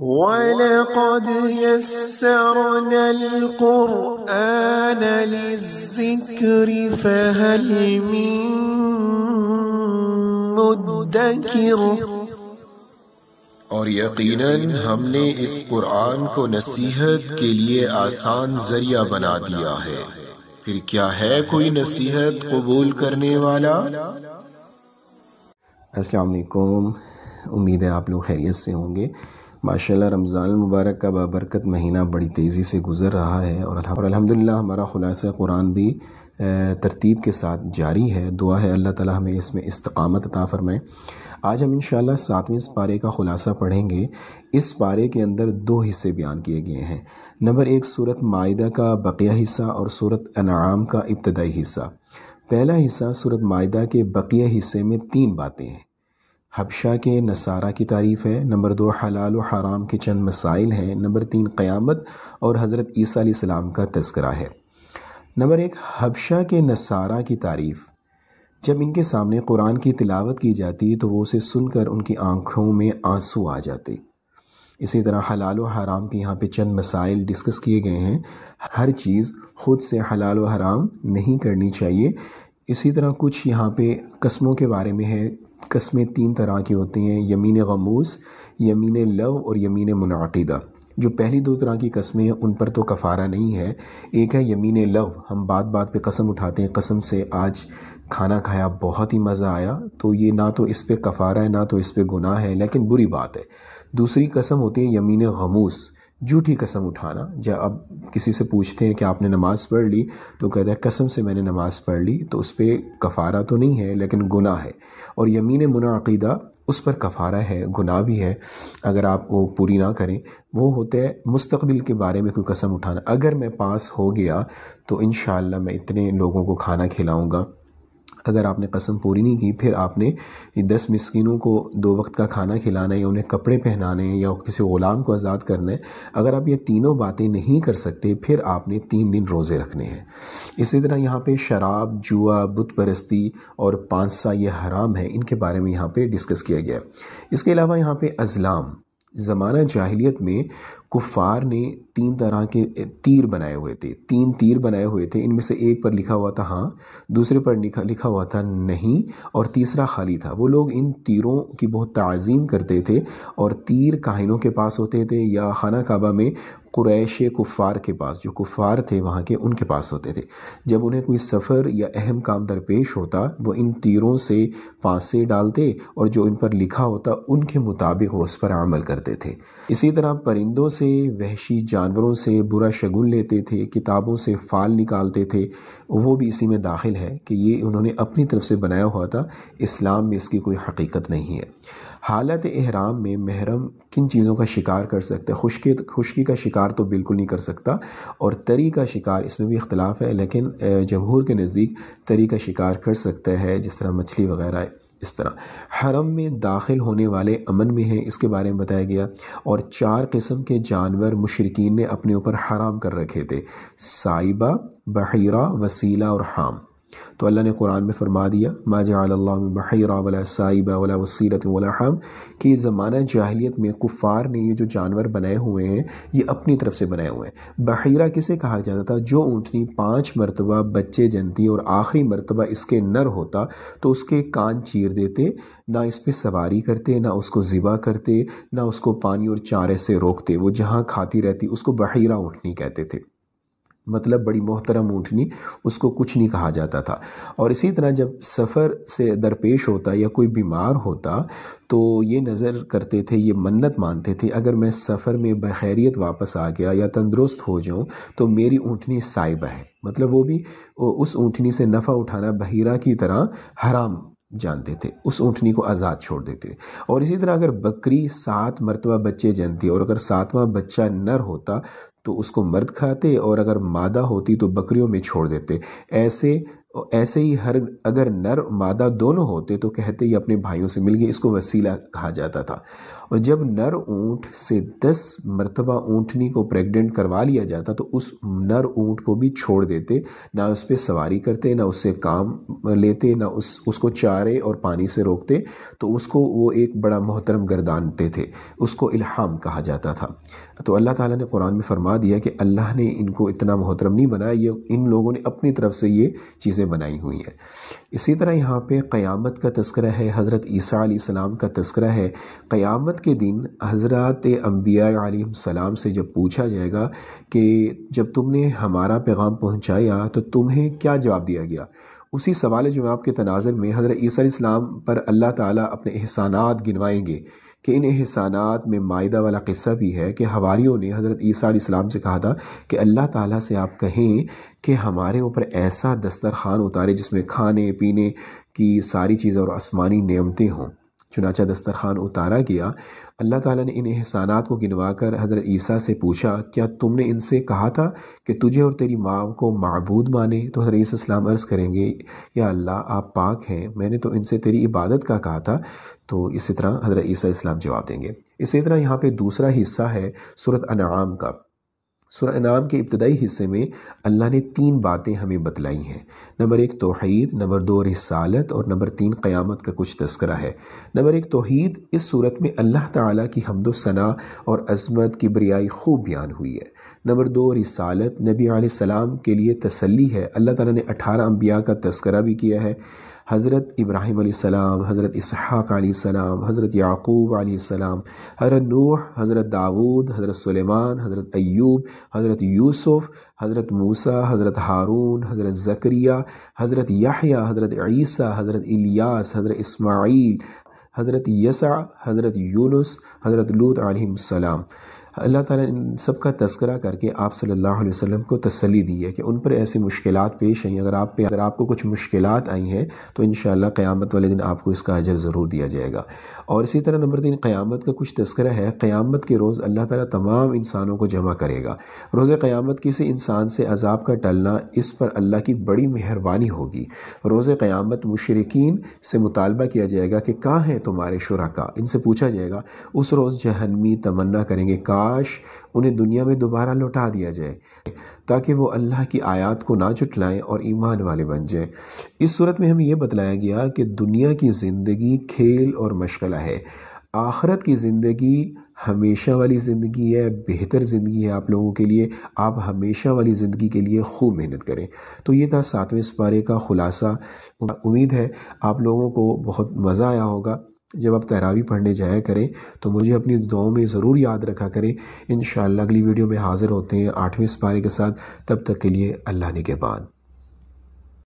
وَلَقَدْ يَسَّرْنَا الْقُرْآنَ لِلذِّكْرِ فَهَلْ مِن مُّدَّكِرٍ۔ اور یقیناً ہم نے اس قرآن کو نصیحت کے لیے آسان ذریعہ بنا دیا ہے، پھر کیا ہے کوئی نصیحت قبول کرنے والا؟ السلام علیکم، امید ہے آپ لوگ خیریت سے ہوں گے۔ ماشاءاللہ رمضان المبارک کا بابرکت مہینہ بڑی تیزی سے گزر رہا ہے اور الحمدللہ ہمارا خلاصہ قرآن بھی ترتیب کے ساتھ جاری ہے۔ دعا ہے اللہ تعالی ہمیں اس میں استقامت عطا فرمائے۔ آج ہم انشاءاللہ 7ویں پارے کا خلاصہ پڑھیں گے۔ اس پارے کے اندر 2 حصے بیان کیے گئے ہیں۔ نمبر 1 سورۃ مائدہ کا بقیہ حصہ اور سورۃ انعام کا ابتدائی حصہ۔ پہلا حصہ سورۃ مائدہ کے بقیہ حصے میں 3 باتیں ہیں۔ حبشہ کے نصارہ کی تعریف ہے، نمبر 2 حلال و حرام کے چند مسائل ہیں، نمبر 3 قیامت اور حضرت عیسیٰ علیہ السلام کا تذکرہ ہے۔ نمبر 1 حبشہ کے نصارہ کی تعریف۔ جب ان کے سامنے قرآن کی تلاوت کی جاتی تو وہ اسے سن کر ان کی آنکھوں میں آنسو آ جاتے۔ اسی طرح حلال و حرام کے یہاں پہ چند مسائل ڈسکس کیے گئے ہیں۔ ہر چیز خود سے حلال و حرام نہیں کرنی چاہیے۔ اسی طرح کچھ یہاں پہ قسموں کے بارے میں ہے۔ قسمیں 3 طرح کی ہوتی ہیں، یمین غموس، یمین لغو اور یمین منعقدہ۔ جو پہلی 2 طرح کی قسمیں ہیں ان پر تو کفارہ نہیں ہے۔ ایک ہے یمین لغو، ہم بات بات پہ قسم اٹھاتے ہیں، قسم سے آج کھانا کھایا بہت ہی مزہ آیا، تو یہ نہ تو اس پہ کفارہ ہے نہ تو اس پہ گناہ ہے، لیکن بری بات ہے۔ دوسری قسم ہوتی ہے یمین غموس، جھوٹی قسم اٹھانا۔ جب اب کسی سے پوچھتے ہیں کہ آپ نے نماز پڑھ لی تو کہتا ہے قسم سے میں نے نماز پڑھ لی، تو اس پہ کفارہ تو نہیں ہے لیکن گناہ ہے۔ اور یمین منعقدہ، اس پر کفارہ ہے، گناہ بھی ہے اگر آپ وہ پوری نہ کریں۔ وہ ہوتا ہے مستقبل کے بارے میں کوئی قسم اٹھانا، اگر میں پاس ہو گیا تو انشاءاللہ میں اتنے لوگوں کو کھانا کھلاؤں گا۔ اگر آپ نے قسم پوری نہیں کی، پھر آپ نے 10 مسکینوں کو 2 وقت کا کھانا کھلانا ہے یا انہیں کپڑے پہنانے ہیں یا کسی غلام کو آزاد کرنا ہے، اگر آپ یہ تینوں باتیں نہیں کر سکتے پھر آپ نے 3 دن روزے رکھنے ہیں۔ اسی طرح یہاں پہ شراب، جوا، بت پرستی اور پانسا یہ حرام ہے، ان کے بارے میں یہاں پہ ڈسکس کیا گیا ہے۔ اس کے علاوہ یہاں پہ ازلام، زمانہ جاہلیت میں کفار نے 3 طرح کے تیر بنائے ہوئے تھے، 3 تیر بنائے ہوئے تھے۔ ان میں سے ایک پر لکھا ہوا تھا ہاں، دوسرے پر لکھا ہوا تھا نہیں، اور تیسرا خالی تھا۔ وہ لوگ ان تیروں کی بہت تعظیم کرتے تھے اور تیر کاہنوں کے پاس ہوتے تھے یا خانہ کعبہ میں قریش کفار کے پاس، جو کفار تھے وہاں کے، ان کے پاس ہوتے تھے۔ جب انہیں کوئی سفر یا اہم کام درپیش ہوتا وہ ان تیروں سے پانسے ڈالتے اور جو ان پر لکھا ہوتا ان کے مطابق وہ اس پر عمل کرتے تھے۔ اسی طرح پرندوں سے، وحشی جانوروں سے برا شگن لیتے تھے، کتابوں سے فال نکالتے تھے، وہ بھی اسی میں داخل ہے کہ یہ انہوں نے اپنی طرف سے بنایا ہوا تھا، اسلام میں اس کی کوئی حقیقت نہیں ہے۔ حالت احرام میں محرم کن چیزوں کا شکار کر سکتا ہے؟ خشکی کا شکار تو بالکل نہیں کر سکتا، اور تری کا شکار اس میں بھی اختلاف ہے، لیکن جمہور کے نزدیک تری کا شکار کر سکتا ہے، جس طرح مچھلی وغیرہ۔ اس طرح حرم میں داخل ہونے والے امن میں ہیں، اس کے بارے میں بتایا گیا۔ اور 4 قسم کے جانور مشرکین نے اپنے اوپر حرام کر رکھے تھے، سائبہ، بحیرہ، وسیلہ اور حام۔ تو اللہ نے قرآن میں فرما دیا ما جعل اللہ من بحیرہ ولا سائبہ ولا وسیلۃ ولا حام، کہ زمانہ جاہلیت میں کفار نے یہ جو جانور بنائے ہوئے ہیں یہ اپنی طرف سے بنائے ہوئے ہیں۔ بحیرہ کسے کہا جاتا تھا؟ جو اونٹنی 5 مرتبہ بچے جنتی اور آخری مرتبہ اس کے نر ہوتا تو اس کے کان چیر دیتے، نہ اس پہ سواری کرتے، نہ اس کو ذبح کرتے، نہ اس کو پانی اور چارے سے روکتے، وہ جہاں کھاتی رہتی، اس کو بحیرہ اونٹنی کہتے تھے، مطلب بڑی محترم اونٹنی، اس کو کچھ نہیں کہا جاتا تھا۔ اور اسی طرح جب سفر سے درپیش ہوتا یا کوئی بیمار ہوتا تو یہ نظر کرتے تھے، یہ منت مانتے تھے، اگر میں سفر میں بخیریت واپس آ گیا یا تندرست ہو جاؤں تو میری اونٹنی سائبہ ہے، مطلب وہ بھی اس اونٹنی سے نفع اٹھانا بحیرہ کی طرح حرام جانتے تھے، اس اونٹنی کو آزاد چھوڑ دیتے۔ اور اسی طرح اگر بکری 7 مرتبہ بچے جنتی اور اگر 7واں بچہ نر ہوتا تو اس کو مرد کھاتے، اور اگر مادہ ہوتی تو بکریوں میں چھوڑ دیتے۔ ایسے ہی اگر نر مادہ دونوں ہوتے تو کہتے یہ اپنے بھائیوں سے مل گئے، اس کو وسیلہ کہا جاتا تھا۔ اور جب نر اونٹ سے 10 مرتبہ اونٹنی کو پریگننٹ کروا لیا جاتا تو اس نر اونٹ کو بھی چھوڑ دیتے، نہ اس پہ سواری کرتے، نہ اس سے کام لیتے، نہ اس کو چارے اور پانی سے روکتے، تو اس کو وہ ایک بڑا محترم گردانتے تھے، اس کو الہام کہا جاتا تھا۔ تو اللہ تعالیٰ نے قرآن میں فرما دیا کہ اللہ نے ان کو اتنا محترم نہیں بنایا، یہ ان لوگوں نے اپنی طرف سے یہ چیزیں بنائی ہوئی ہیں۔ اسی طرح یہاں پہ قیامت کا تذکرہ ہے، حضرت عیسیٰ علیہ السلام کا تذکرہ ہے۔ قیامت کے دن حضرات انبیاء علیہ السلام سے جب پوچھا جائے گا کہ جب تم نے ہمارا پیغام پہنچایا تو تمہیں کیا جواب دیا گیا، اسی سوال جواب کے تناظر میں حضرت عیسیٰ علیہ السلام پر اللہ تعالیٰ اپنے احسانات گنوائیں گے کہ ان احسانات میں مائدہ والا قصہ بھی ہے کہ حواریوں نے حضرت عیسیٰ علیہ السلام سے کہا تھا کہ اللہ تعالیٰ سے آپ کہیں کہ ہمارے اوپر ایسا دسترخوان اتارے جس میں کھانے پینے کی ساری چیزیں اور آسمانی نعمتیں ہوں۔ چنانچہ دسترخوان اتارا گیا۔ اللہ تعالیٰ نے ان احسانات کو گنوا کر حضرت عیسیٰ سے پوچھا کیا تم نے ان سے کہا تھا کہ تجھے اور تیری ماں کو معبود مانے؟ تو حضرت عیسیٰ السلام عرض کریں گے یا اللہ آپ پاک ہیں، میں نے تو ان سے تیری عبادت کا کہا تھا۔ تو اسی طرح حضرت عیسیٰ السلام جواب دیں گے۔ اسی طرح یہاں پہ دوسرا حصہ ہے سورۃ انعام کا۔ سورہ انعام کے ابتدائی حصے میں اللہ نے 3 باتیں ہمیں بتلائی ہیں۔ نمبر 1 توحید، نمبر 2 رسالت، اور نمبر 3 قیامت کا کچھ تذکرہ ہے۔ نمبر 1 توحید، اس صورت میں اللہ تعالیٰ کی حمد و ثنا اور عظمت کی کبریائی خوب بیان ہوئی ہے۔ نمبر 2 رسالت، نبی علیہ السلام کے لیے تسلی ہے۔ اللہ تعالیٰ نے 18 انبیاء کا تذکرہ بھی کیا ہے، حضرت ابراہیم علیہ السلام، حضرت اسحاق علیہ السلام، حضرت یعقوب علیہ السلام، حضرت نوح، حضرت داود، حضرت سلیمان، حضرت ایوب، حضرت یوسف، حضرت موسیٰ، حضرت ہارون، حضرت زکریا، حضرت یحییٰ، حضرت عیسیٰ، حضرت الیاس، حضرت اسماعیل، حضرت یسع، حضرت یونس، حضرت لوط علیہ السلام۔ اللہ تعالیٰ نے ان سب کا تذکرہ کر کے آپ صلی اللہ علیہ وسلم کو تسلی دی ہے کہ ان پر ایسی مشکلات پیش آئیں، اگر آپ کو کچھ مشکلات آئی ہیں تو انشاءاللہ قیامت والے دن آپ کو اس کا اجر ضرور دیا جائے گا۔ اور اسی طرح نمبر 3 قیامت کا کچھ تذکرہ ہے۔ قیامت کے روز اللہ تعالیٰ تمام انسانوں کو جمع کرے گا۔ روز قیامت کسی انسان سے عذاب کا ٹلنا اس پر اللہ کی بڑی مہربانی ہوگی۔ روز قیامت مشرکین سے مطالبہ کیا جائے گا کہ کہاں ہیں تمہارے شرکا، ان سے پوچھا جائے گا۔ اس روز جہنمی تمنا کریں گے کاش انہیں دنیا میں دوبارہ لوٹا دیا جائے تاکہ وہ اللہ کی آیات کو نہ جھٹلائیں اور ایمان والے بن جائیں۔ اس صورت میں ہمیں یہ بتلایا گیا کہ دنیا کی زندگی کھیل اور مشغلہ ہے، آخرت کی زندگی ہمیشہ والی زندگی ہے، بہتر زندگی ہے آپ لوگوں کے لیے۔ آپ ہمیشہ والی زندگی کے لیے خوب محنت کریں۔ تو یہ تھا 7ویں سپارے کا خلاصہ۔ امید ہے آپ لوگوں کو بہت مزہ آیا ہوگا۔ جب آپ تراویح پڑھنے جایا کریں تو مجھے اپنی دعاؤں میں ضرور یاد رکھا کریں۔ انشاءاللہ اگلی ویڈیو میں حاضر ہوتے ہیں 8ویں سپارے کے ساتھ، تب تک کے لیے اللہ نگہبان۔